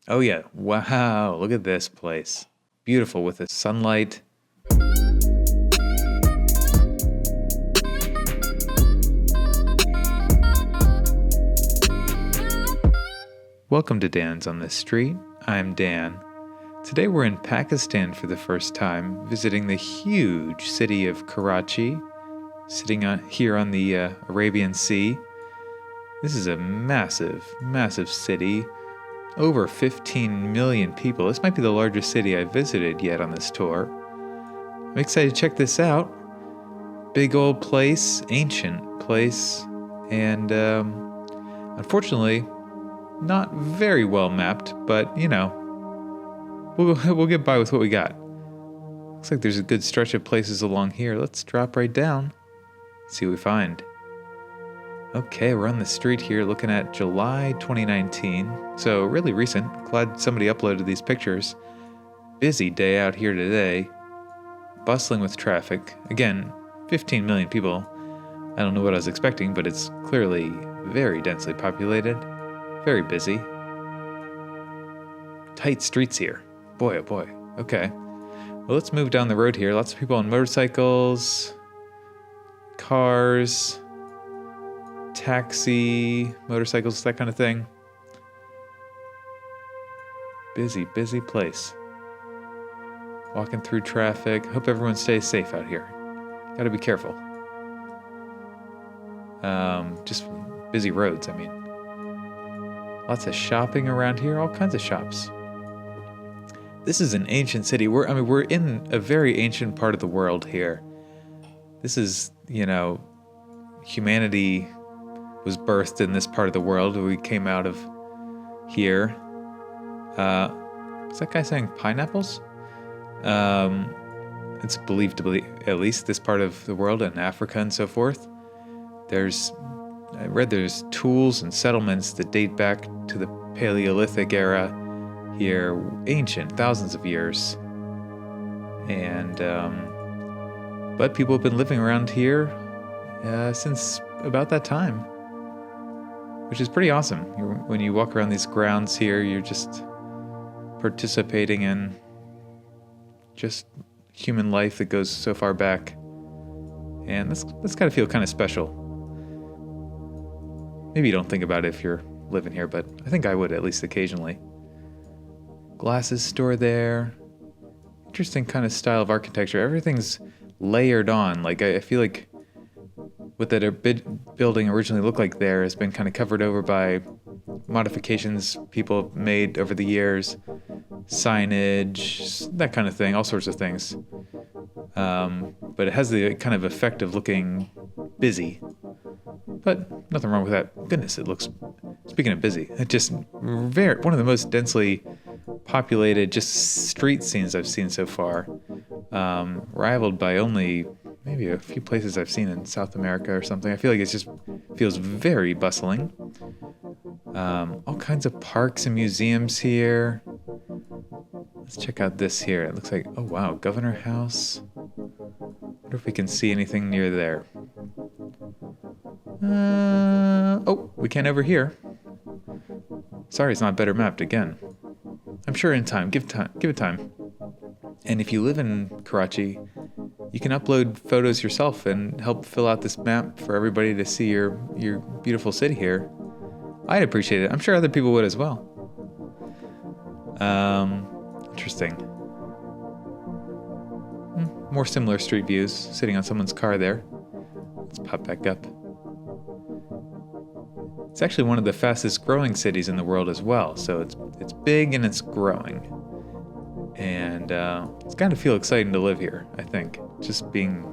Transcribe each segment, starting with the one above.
Oh yeah, wow, look at this place. Beautiful with the sunlight. Welcome to Dan's on the Street. I'm Dan. Today we're in Pakistan for the first time, visiting the huge city of Karachi, sitting here on the Arabian Sea. This is a massive, massive city. Over 15 million people. This might be the largest city I've visited yet on this tour. I'm excited to check this out. Big old place, ancient place, and unfortunately, not very well mapped, but you know, we'll get by with what we got. Looks like there's a good stretch of places along here. Let's drop right down, see what we find. Okay, we're on the street here looking at July 2019, so really recent. Glad somebody uploaded these pictures. Busy day out here today, bustling with traffic. Again, 15 million people. I don't know what I was expecting, but it's clearly very densely populated, very busy. Tight streets here. Boy, oh boy. Okay, well, let's move down the road here. Lots of people on motorcycles, cars, taxi, motorcycles, that kind of thing. Busy, busy place. Walking through traffic. Hope everyone stays safe out here. Gotta be careful. Just busy roads, I mean. Lots of shopping around here, all kinds of shops. This is an ancient city. We're in a very ancient part of the world here. This is, humanity was birthed in this part of the world. We came out of here. Is that guy saying pineapples? It's believed to be at least this part of the world and Africa and so forth. I read there's tools and settlements that date back to the Paleolithic era here, ancient, thousands of years. And, but people have been living around here since about that time, which is pretty awesome. When you walk around these grounds here, you're just participating in just human life that goes so far back. And that's got to feel kind of special. Maybe you don't think about it if you're living here, but I think I would, at least occasionally. Glasses store there. Interesting kind of style of architecture. Everything's layered on. Like, I feel like what that building originally looked like there has been kind of covered over by modifications people have made over the years, signage, that kind of thing, all sorts of things. But it has the kind of effect of looking busy. But nothing wrong with that. Goodness, it looks, speaking of busy, it just one of the most densely populated just street scenes I've seen so far. Rivaled by only maybe a few places I've seen in South America or something. I feel like it just feels very bustling. All kinds of parks and museums here. Let's check out this here. It looks like, oh wow, Governor House. Wonder if we can see anything near there. Oh, we can't over here. Sorry, it's not better mapped again. I'm sure in time. Give it time. And if you live in Karachi, you can upload photos yourself and help fill out this map for everybody to see your beautiful city here. I'd appreciate it. I'm sure other people would as well. Interesting. More similar street views, sitting on someone's car there. Let's pop back up. It's actually one of the fastest growing cities in the world as well, so it's big and it's growing. And it's got to feel exciting to live here, I think. Just being,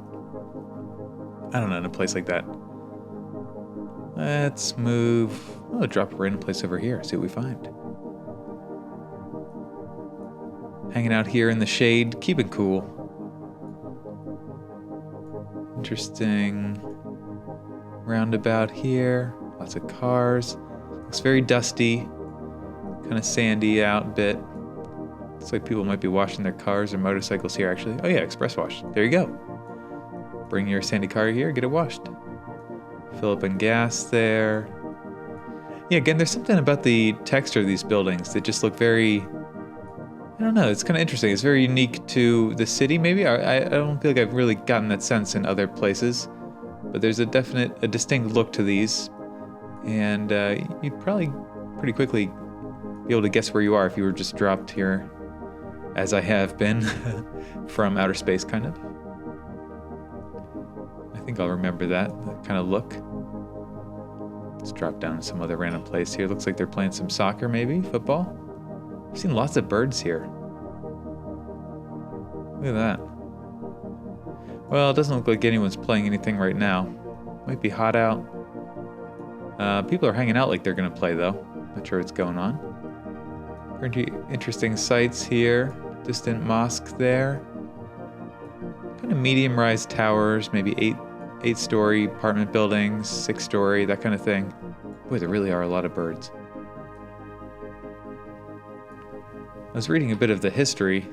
I don't know, in a place like that. Let's move. I'll drop a random place over here, see what we find. Hanging out here in the shade, keep it cool. Interesting roundabout here. Lots of cars. Looks very dusty. Kind of sandy out a bit. Looks like people might be washing their cars or motorcycles here, actually. Oh yeah, express wash. There you go. Bring your sandy car here, get it washed. Fill up on gas there. Yeah, again, there's something about the texture of these buildings that just look very, I don't know, it's kind of interesting. It's very unique to the city, maybe. I don't feel like I've really gotten that sense in other places, but there's a distinct look to these, and you'd probably pretty quickly be able to guess where you are if you were just dropped here, as I have been, from outer space, kind of. I think I'll remember that kind of look. Let's drop down to some other random place here. Looks like they're playing some soccer, maybe? Football? I've seen lots of birds here. Look at that. Well, it doesn't look like anyone's playing anything right now. Might be hot out. People are hanging out like they're going to play, though. Not sure what's going on. Pretty interesting sights here. Distant mosque there. Kind of medium-rise towers, maybe eight-story apartment buildings, 6-story, that kind of thing. Boy, there really are a lot of birds. I was reading a bit of the history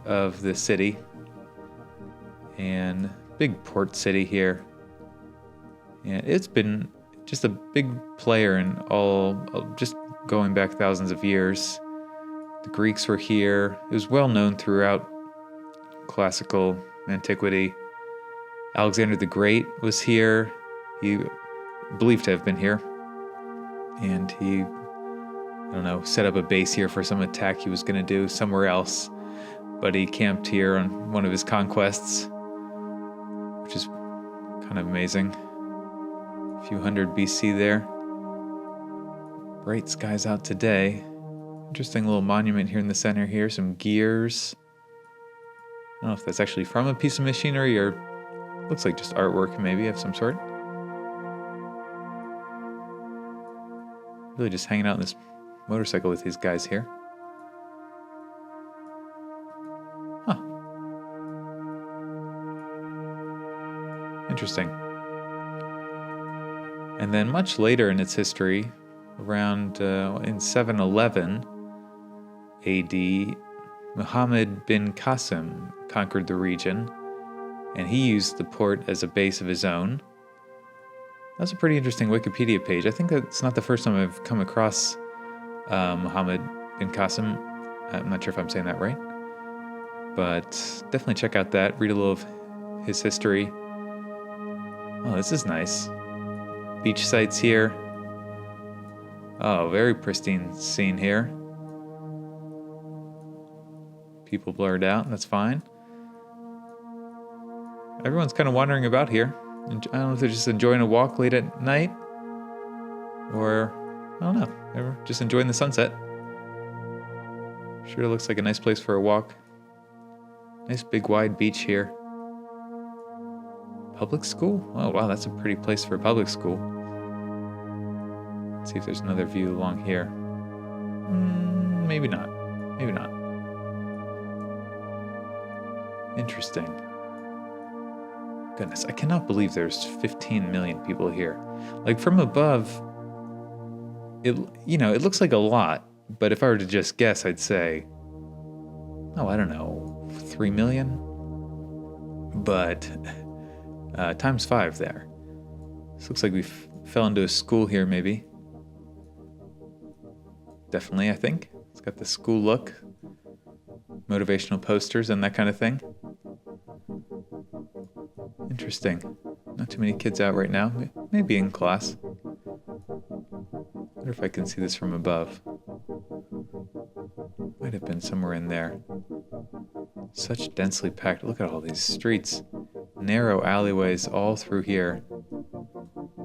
of the city, and big port city here. And it's been just a big player in all, just going back thousands of years. The Greeks were here. It was well known throughout classical antiquity. Alexander the Great was here. He believed to have been here. And he, I don't know, set up a base here for some attack he was going to do somewhere else. But he camped here on one of his conquests, which is kind of amazing. A few hundred BC there. Bright skies out today. Interesting little monument here in the center here. Some gears. I don't know if that's actually from a piece of machinery or looks like just artwork maybe of some sort. Really just hanging out on this motorcycle with these guys here. Huh. Interesting. And then much later in its history, around in 711 AD, Muhammad bin Qasim conquered the region, and he used the port as a base of his own. That's a pretty interesting Wikipedia page. I think that's not the first time I've come across Muhammad bin Qasim. I'm not sure if I'm saying that right, but definitely check out that. Read a little of his history. Oh, this is nice. Beach sites here. Oh, very pristine scene here. People blurred out, that's fine. Everyone's kind of wandering about here. I don't know if they're just enjoying a walk late at night, or, I don't know, they're just enjoying the sunset. Sure looks like a nice place for a walk. Nice big wide beach here. Public school? Oh wow, that's a pretty place for a public school. Let's see if there's another view along here. Maybe not. Maybe not. Interesting. Goodness, I cannot believe there's 15 million people here. Like from above, it looks like a lot, but if I were to just guess, I'd say, oh, I don't know, 3 million? But times 5 there. This looks like we fell into a school here, maybe. Definitely, I think. It's got the school look. Motivational posters and that kind of thing. Interesting. Not too many kids out right now. Maybe in class. Wonder if I can see this from above. Might have been somewhere in there. Such densely packed. Look at all these streets. Narrow alleyways all through here.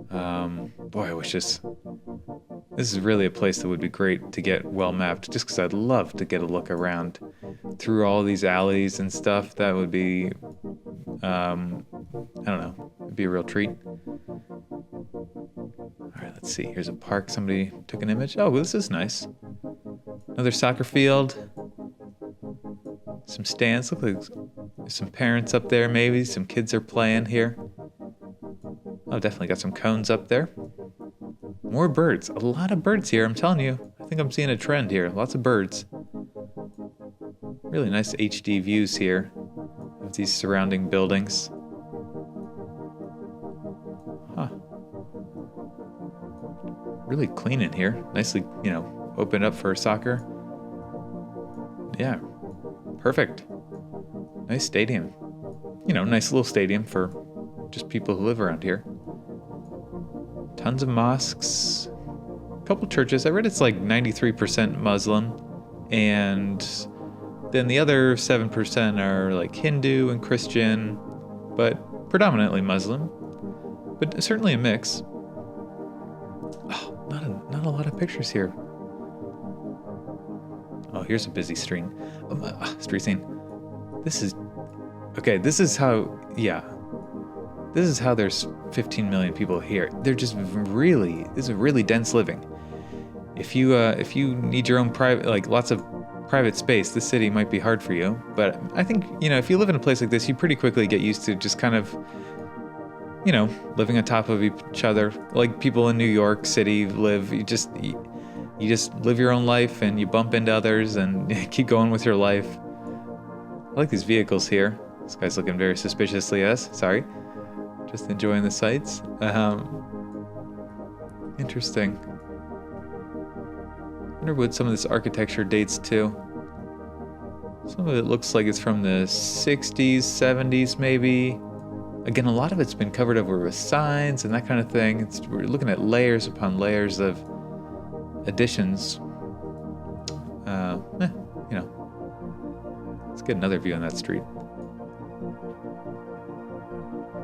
Boy, I wish this is really a place that would be great to get well mapped, just because I'd love to get a look around through all these alleys and stuff. That would be, I don't know, it'd be a real treat. All right, let's see. Here's a park. Somebody took an image. Oh, well, this is nice. Another soccer field. Some stands. Look like there's some parents up there, maybe. Some kids are playing here. Oh, definitely got some cones up there. More birds. A lot of birds here, I'm telling you. I think I'm seeing a trend here. Lots of birds. Really nice HD views here of these surrounding buildings. Huh. really clean in here. Nicely, opened up for soccer. Yeah, perfect. Nice stadium. Nice little stadium for just people who live around here. Tons of mosques. A couple churches. I read it's like 93% Muslim. And then the other 7% are like Hindu and Christian, but predominantly Muslim. But certainly a mix. Oh, not a lot of pictures here. Oh, here's a busy street scene. This is how there's 15 million people here. They're just this is really dense living. If you need your own private, like lots of private space, this city might be hard for you. But I think, if you live in a place like this, you pretty quickly get used to just kind of, living on top of each other. Like people in New York City live, you just live your own life and you bump into others and keep going with your life. I like these vehicles here. This guy's looking very suspiciously at us. Sorry. Just enjoying the sights. Interesting. I wonder what some of this architecture dates to. Some of it looks like it's from the 60s, 70s maybe. Again, a lot of it's been covered over with signs and that kind of thing. We're looking at layers upon layers of additions. Let's get another view on that street.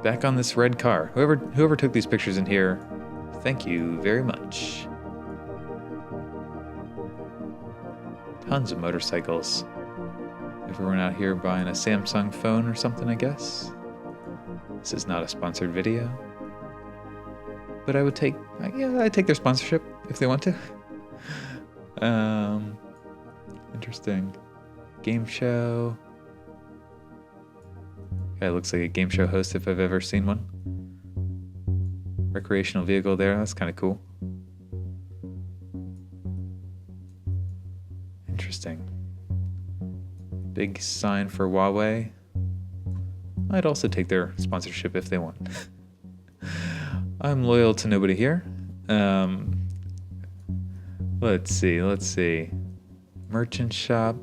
Back on this red car. Whoever took these pictures in here, thank you very much. Tons of motorcycles. Everyone out here buying a Samsung phone or something, I guess. This is not a sponsored video. But I'd take their sponsorship if they want to. Interesting. Game show. Guy looks like a game show host if I've ever seen one. Recreational vehicle there, that's kind of cool. Interesting. Big sign for Huawei. I'd also take their sponsorship if they want. I'm loyal to nobody here. Let's see. Merchant shop.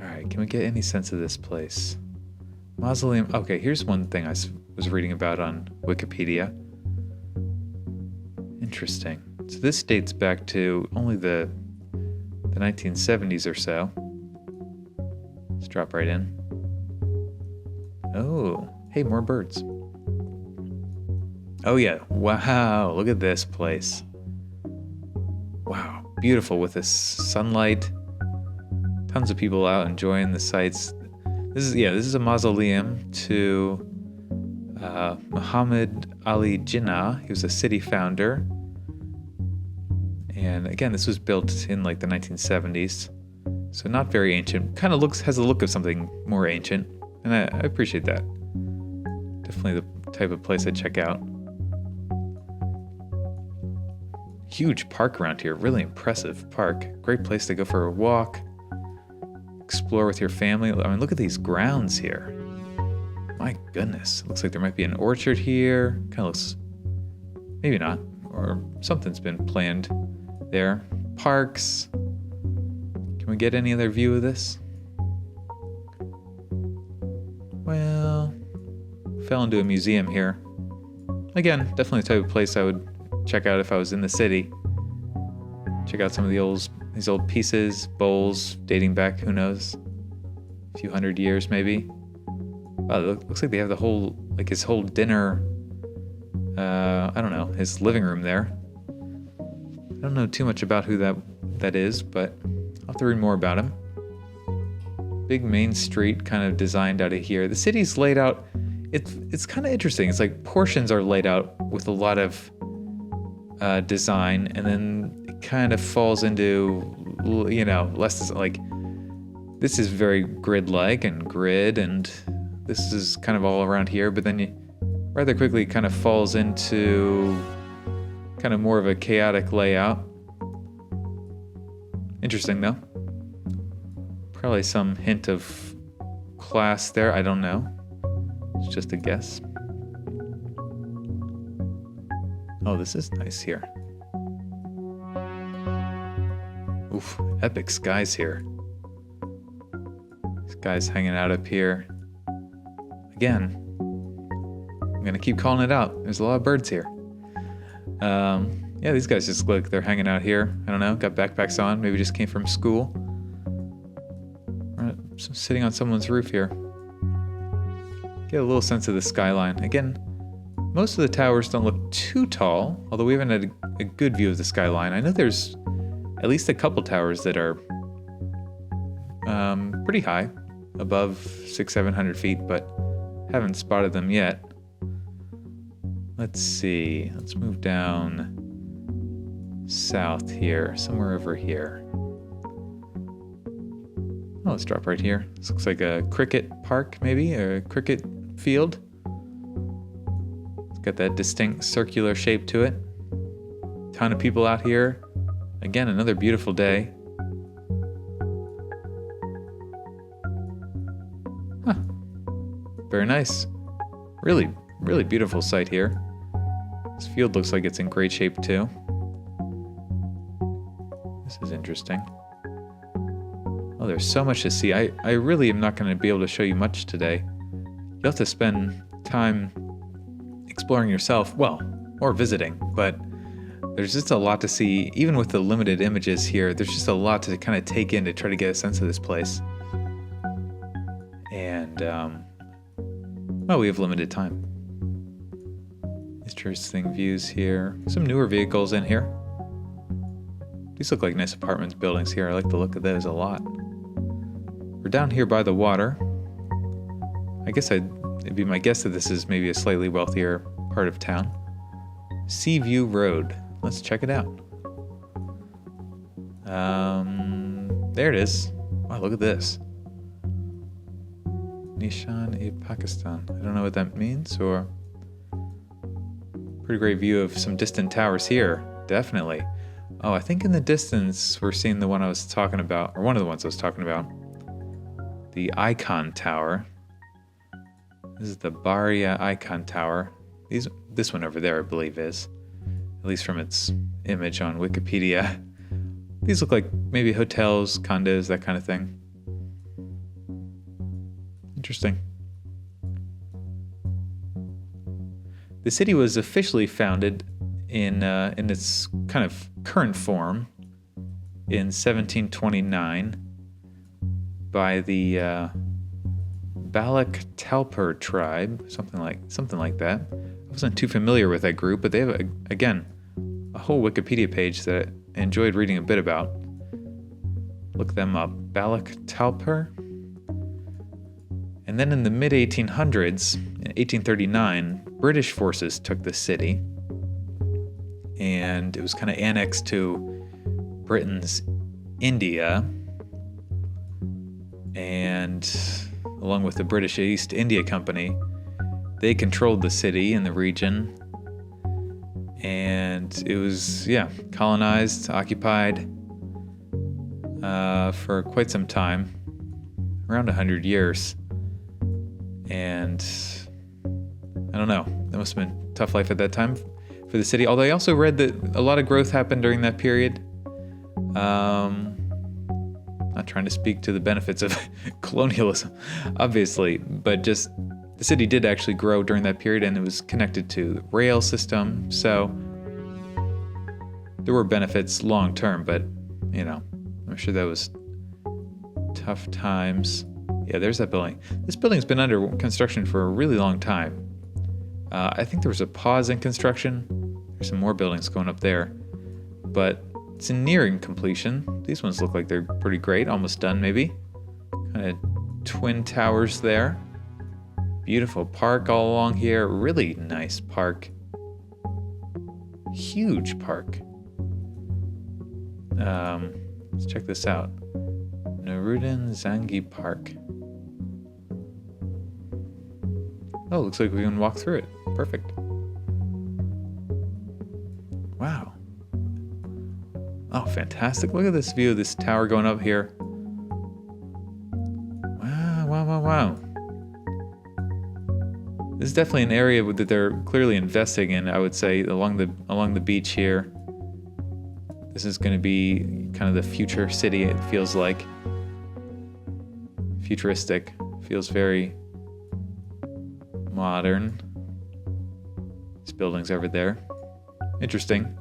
Alright, can we get any sense of this place? Mausoleum. Okay, here's one thing I was reading about on Wikipedia. Interesting. So this dates back to only the 1970s or so. Let's drop right in. Oh, hey, more birds. Oh yeah, wow, look at this place. Wow, beautiful with this sunlight. Tons of people out enjoying the sights. This is a mausoleum to Muhammad Ali Jinnah. He was a city founder. And again, this was built in like the 1970s. So not very ancient. Kind of has a look of something more ancient. And I appreciate that. Definitely the type of place I'd check out. Huge park around here. Really impressive park. Great place to go for a walk. Explore with your family. I mean, look at these grounds here. My goodness. Looks like there might be an orchard here. Kind of looks... Maybe not. Or something's been planned there. Parks. Can we get any other view of this? Well, fell into a museum here. Again, definitely the type of place I would check out if I was in the city. Check out some of these old pieces, bowls dating back, who knows, a few hundred years maybe. Wow, it looks like they have his whole dinner, I don't know, his living room there. I don't know too much about who that is, but I'll have to read more about him. Big main street kind of designed out of here. The city's laid out, it's kind of interesting. It's like portions are laid out with a lot of design, and then it kind of falls into, less like, this is very grid-like and grid, and this is kind of all around here, but then you rather quickly kind of falls into kind of more of a chaotic layout. Interesting though. Probably some hint of class there, I don't know. It's just a guess. Oh, this is nice here. Oof, epic skies here. This guy's hanging out up here. Again, I'm gonna keep calling it out. There's a lot of birds here. Yeah, these guys just look like they're hanging out here. I don't know, got backpacks on, maybe just came from school. Right, sitting on someone's roof here. Get a little sense of the skyline. Again, most of the towers don't look too tall, although we haven't had a good view of the skyline. I know there's at least a couple towers that are pretty high, above 600-700 feet, but haven't spotted them yet. Let's see, let's move down south here, somewhere over here. Oh, let's drop right here. This looks like a cricket park, maybe, or a cricket field. It's got that distinct circular shape to it. Ton of people out here. Again, another beautiful day. Huh. Very nice. Really, really beautiful sight here. This field looks like it's in great shape too. This is interesting. Oh, there's so much to see. I really am not going to be able to show you much today. You'll have to spend time exploring yourself, well, or visiting, but there's just a lot to see. Even with the limited images here, there's just a lot to kind of take in to try to get a sense of this place. And, well, we have limited time. Interesting views here. Some newer vehicles in here. These look like nice apartment buildings here. I like the look of those a lot. We're down here by the water. I guess it'd be my guess that this is maybe a slightly wealthier part of town. Seaview Road. Let's check it out. There it is. Wow, look at this. Nishan-e-Pakistan. I don't know what that means, or... Pretty great view of some distant towers here. Definitely. Oh, I think in the distance we're seeing the one I was talking about, or one of the ones I was talking about. The Icon Tower. This is the Bahria Icon Tower. This one over there, I believe, is. At least from its image on Wikipedia. These look like maybe hotels, condos, that kind of thing. Interesting. The city was officially founded in its kind of current form in 1729 by the Baloch Talper tribe, something like that. I wasn't too familiar with that group, but they have again a whole Wikipedia page that I enjoyed reading a bit about. Look them up, Baloch Talper. And then in the mid-1800s, in 1839, British forces took the city, and it was kind of annexed to Britain's India, and along with the British East India Company, they controlled the city and the region, and it was, colonized, occupied for quite some time, around 100 years. And I don't know, that must have been a tough life at that time for the city. Although I also read that a lot of growth happened during that period. Not trying to speak to the benefits of colonialism, obviously, but just the city did actually grow during that period, and it was connected to the rail system. So there were benefits long term, but I'm sure that was tough times. Yeah, there's that building. This building's been under construction for a really long time. I think there was a pause in construction. There's some more buildings going up there, but it's nearing completion. These ones look like they're pretty great, almost done maybe. Kind of twin towers there. Beautiful park all along here. Really nice park. Huge park. Let's check this out. Nuruddin Zangi Park. Oh, looks like we can walk through it. Perfect. Wow. Oh, fantastic. Look at this view of this tower going up here. Wow. This is definitely an area that they're clearly investing in, I would say, along the beach here. this is going to be kind of the future city, it feels like. Futuristic. Feels very modern. These buildings over there. Interesting.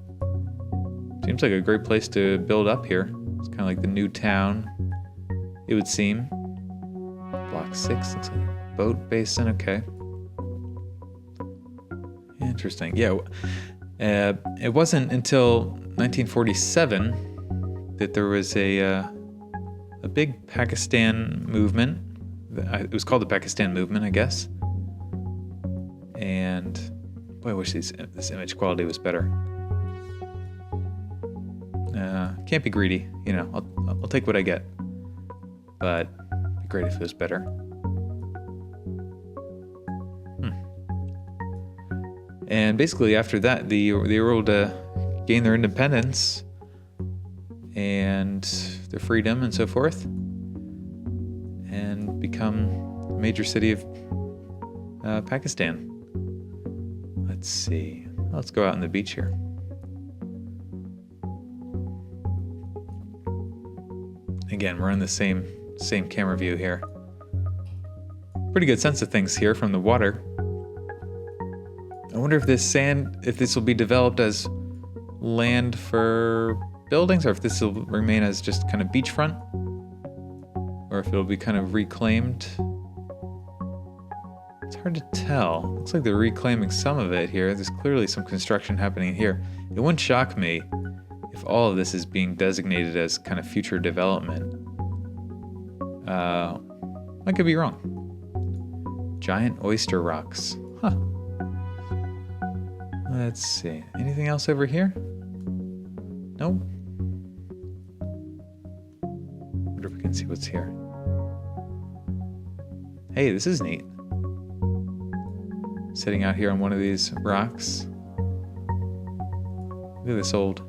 Seems like a great place to build up here. It's kind of like the new town, it would seem. Block 6, looks like a boat basin, okay. Interesting. Yeah, it wasn't until 1947 that there was a big Pakistan movement. It was called the Pakistan movement, I guess. And boy, I wish this image quality was better. Can't be greedy, you know. I'll take what I get, but it'd be great if it was better. And basically, after that, they were able to gain their independence and their freedom and so forth, and become a major city of Pakistan. Let's see. Let's go out on the beach here. Again, we're in the same camera view here. Pretty good sense of things here from the water. I wonder if this will be developed as land for buildings, or if this will remain as just kind of beachfront, or if it'll be kind of reclaimed. It's hard to tell. Looks like they're reclaiming some of it here. There's clearly some construction happening here. It wouldn't shock me if all of this is being designated as kind of future development. I could be wrong. Giant oyster rocks. Huh. Let's see. Anything else over here? Nope. Wonder if we can see what's here. Hey, this is neat. Sitting out here on one of these rocks. Look at this old...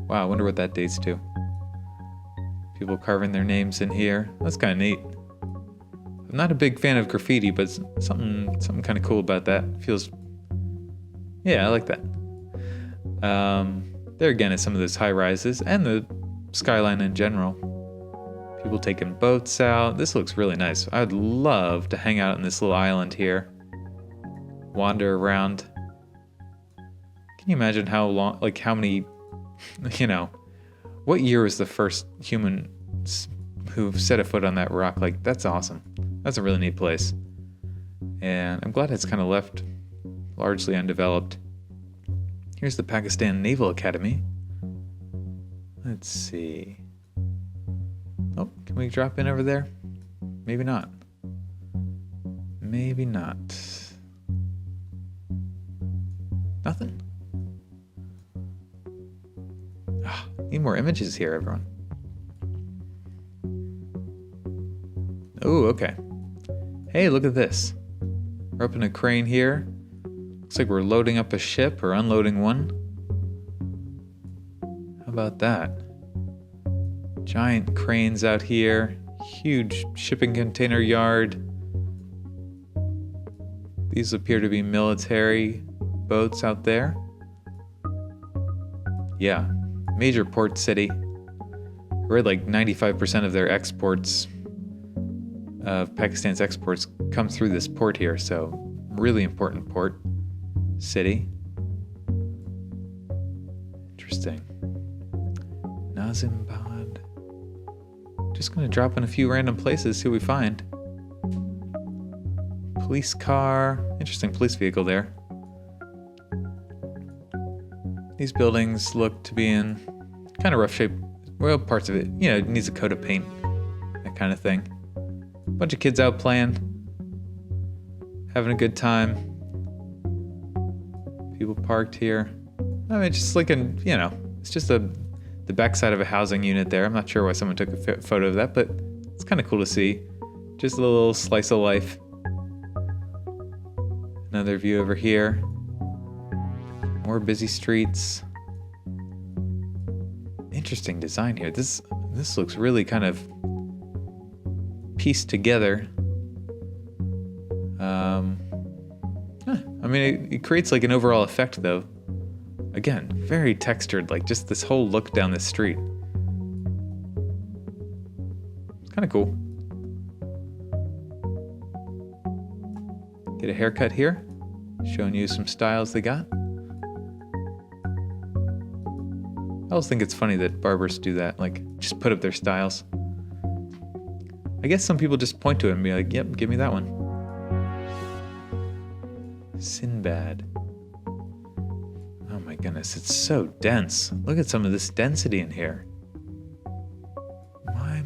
Wow, I wonder what that dates to. People carving their names in here. That's kind of neat. I'm not a big fan of graffiti, but something kind of cool about that. Feels... Yeah, I like that. There again is some of those high rises and the skyline in general. People taking boats out. This looks really nice. I would love to hang out on this little island here. Wander around. Can you imagine how long, like how many, you know, what year was the first human who set a foot on that rock? Like, that's awesome. That's a really neat place. And I'm glad it's kind of left largely undeveloped. Here's the Pakistan Naval Academy. Let's see. Oh, can we drop in over there? Maybe not. Maybe not. Nothing? Need more images here, everyone. Oh, okay. Hey, look at this. We're up in a crane here. Looks like we're loading up a ship or unloading one. How about that? Giant cranes out here. Huge shipping container yard. These appear to be military boats out there. Yeah, major port city. We're at like 95% of their exports, of Pakistan's exports, come through this port here, so really important port city. Interesting. Nazimbad. Just gonna drop in a few random places, see what we find. Police car. Interesting police vehicle there. These buildings look to be in kind of rough shape. Well, parts of it, you know, it needs a coat of paint, that kind of thing. Bunch of kids out playing, having a good time. People parked here. I mean, just like you know, it's just the backside of a housing unit there. I'm not sure why someone took a photo of that, but it's kind of cool to see. Just a little slice of life. Another view over here. More busy streets. Interesting design here. This looks really kind of pieced together. I mean, it creates like an overall effect though. Again, very textured, like just this whole look down this street. It's kind of cool. Get a haircut here. Showing you some styles they got. I always think it's funny that barbers do that, like just put up their styles. I guess some people just point to it and be like, yep, give me that one. Sinbad. Oh my goodness, it's so dense. Look at some of this density in here. My.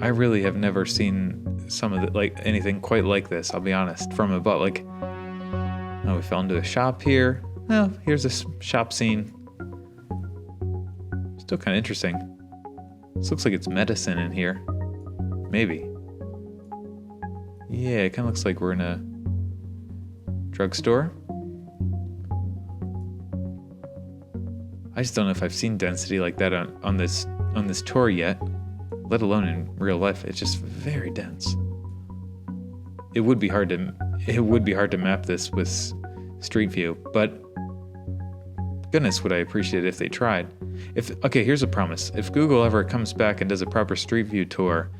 I really have never seen some of the, like anything quite like this, I'll be honest, from above. Like, oh, we fell into a shop here. Well, here's a shop scene. Still kind of interesting. This looks like it's medicine in here. Maybe. Yeah, it kind of looks like we're in a drugstore. I just don't know if I've seen density like that on this tour yet, let alone in real life. It's just very dense. It would be hard to map this with Street View, but goodness, would I appreciate it if they tried. Okay, here's a promise. If Google ever comes back and does a proper Street View tour,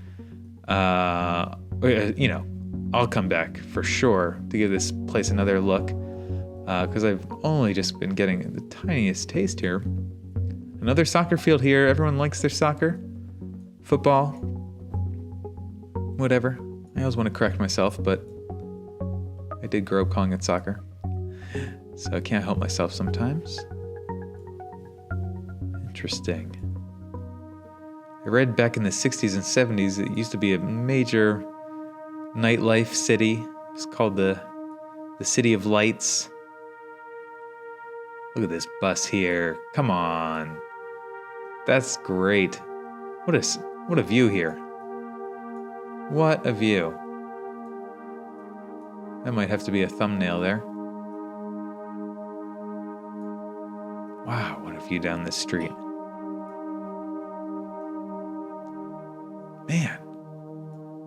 I'll come back for sure to give this place another look, because I've only just been getting the tiniest taste here. Another soccer field here. Everyone likes their soccer, football, whatever. I always want to correct myself, but I did grow up calling it soccer, so I can't help myself sometimes. Interesting. I read back in the 60s and 70s it used to be a major nightlife city. It's called the City of Lights. Look at this bus here. Come on. That's great. What a view here. What a view. That might have to be a thumbnail there. Wow, what a view down this street. Man,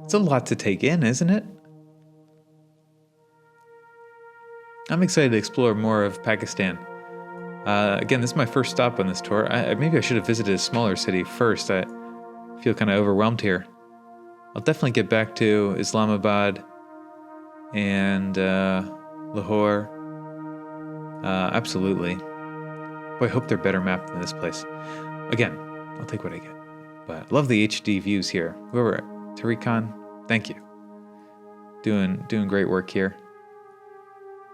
it's a lot to take in, isn't it? I'm excited to explore more of Pakistan. Again, this is my first stop on this tour. Maybe I should have visited a smaller city first. I feel kind of overwhelmed here. I'll definitely get back to Islamabad and Lahore. Absolutely. Boy, I hope they're better mapped than this place. Again, I'll take what I get. But love the HD views here. Whoever, Tariq, thank you. Doing great work here.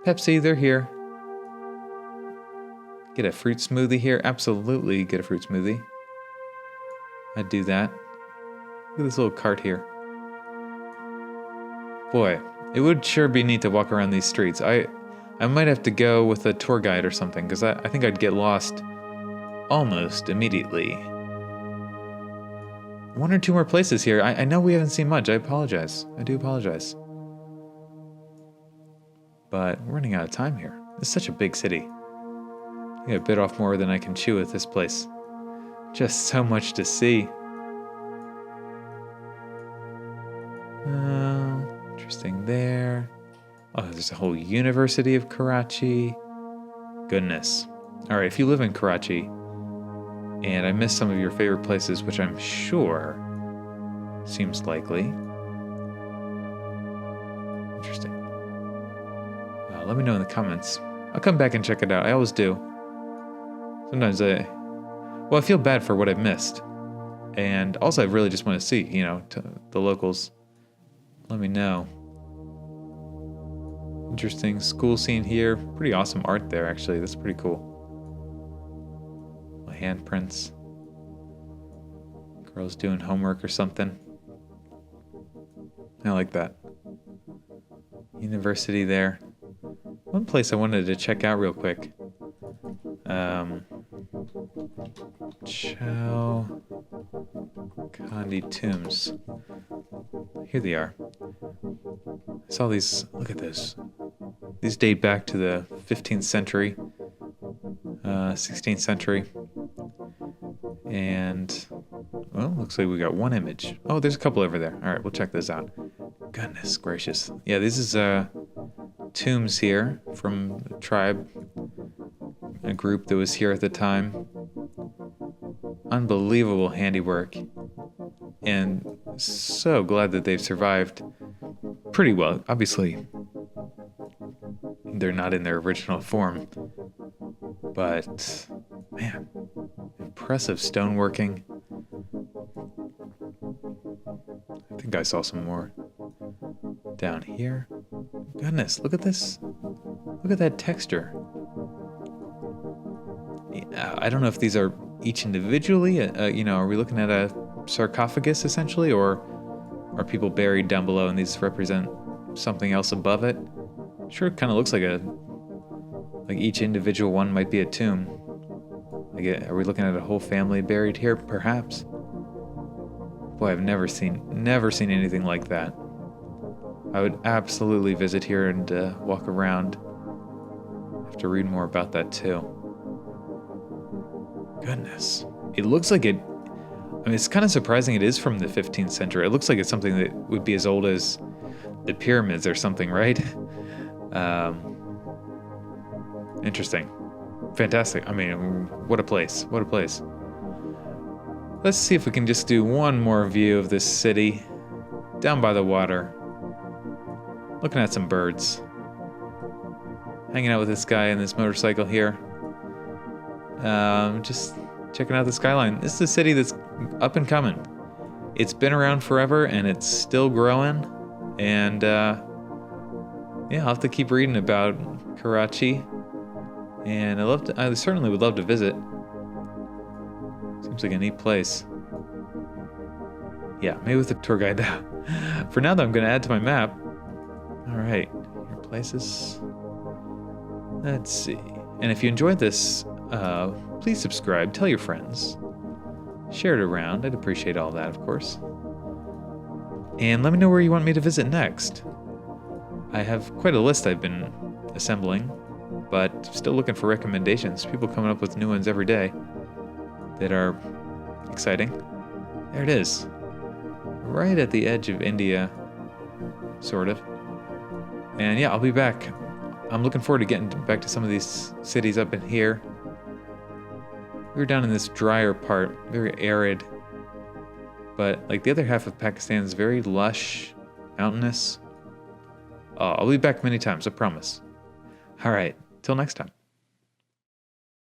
Pepsi, they're here. Get a fruit smoothie here. Absolutely get a fruit smoothie. I'd do that. Look at this little cart here. Boy, it would sure be neat to walk around these streets. I might have to go with a tour guide or something, because I think I'd get lost almost immediately. One or two more places here. I know we haven't seen much. I apologize. I do apologize. But we're running out of time here. It's such a big city. I think I bit off more than I can chew with this place. Just so much to see. Interesting there. Oh, there's a whole University of Karachi. Goodness. All right, if you live in Karachi and I missed some of your favorite places, which I'm sure seems likely. Interesting. Let me know in the comments. I'll come back and check it out. I always do. Sometimes I feel bad for what I've missed. And also I really just want to see, to the locals. Let me know. Interesting school scene here. Pretty awesome art there, actually. That's pretty cool. Handprints. Girls doing homework or something. I like that. University there. One place I wanted to check out real quick. Chow Kandi tombs. Here they are. I saw these. Look at this. These date back to the 15th century, 16th century. And, well, looks like we got one image. Oh, there's a couple over there. All right, we'll check this out. Goodness gracious. Yeah, this is tombs here from the tribe, a group that was here at the time. Unbelievable handiwork. And so glad that they've survived pretty well. Obviously, they're not in their original form. But, man, impressive stoneworking. I think I saw some more down here. Goodness, look at this. Look at that texture. I don't know if these are each individually. Are we looking at a sarcophagus essentially, or are people buried down below and these represent something else above it? Sure, it kind of looks like each individual one might be a tomb. Are we looking at a whole family buried here, perhaps? Boy, I've never seen anything like that. I would absolutely visit here and walk around. Have to read more about that too. Goodness. It looks like it... I mean, it's kind of surprising it is from the 15th century. It looks like it's something that would be as old as the pyramids or something, right? Interesting. Fantastic. I mean, what a place. What a place. Let's see if we can just do one more view of this city. Down by the water. Looking at some birds. Hanging out with this guy in this motorcycle here. Just checking out the skyline. This is a city that's up and coming. It's been around forever and it's still growing. And I'll have to keep reading about Karachi. And I certainly would love to visit. Seems like a neat place. Yeah, maybe with a tour guide now. For now, though, I'm going to add to my map. All right, your places. Let's see. And if you enjoyed this, please subscribe, tell your friends, share it around. I'd appreciate all that, of course. And let me know where you want me to visit next. I have quite a list I've been assembling, but still looking for recommendations. People coming up with new ones every day that are exciting. There it is. Right at the edge of India, sort of. And yeah, I'll be back. I'm looking forward to getting back to some of these cities up in here. We were down in this drier part, very arid. But like the other half of Pakistan is very lush, mountainous. I'll be back many times, I promise. All right, till next time.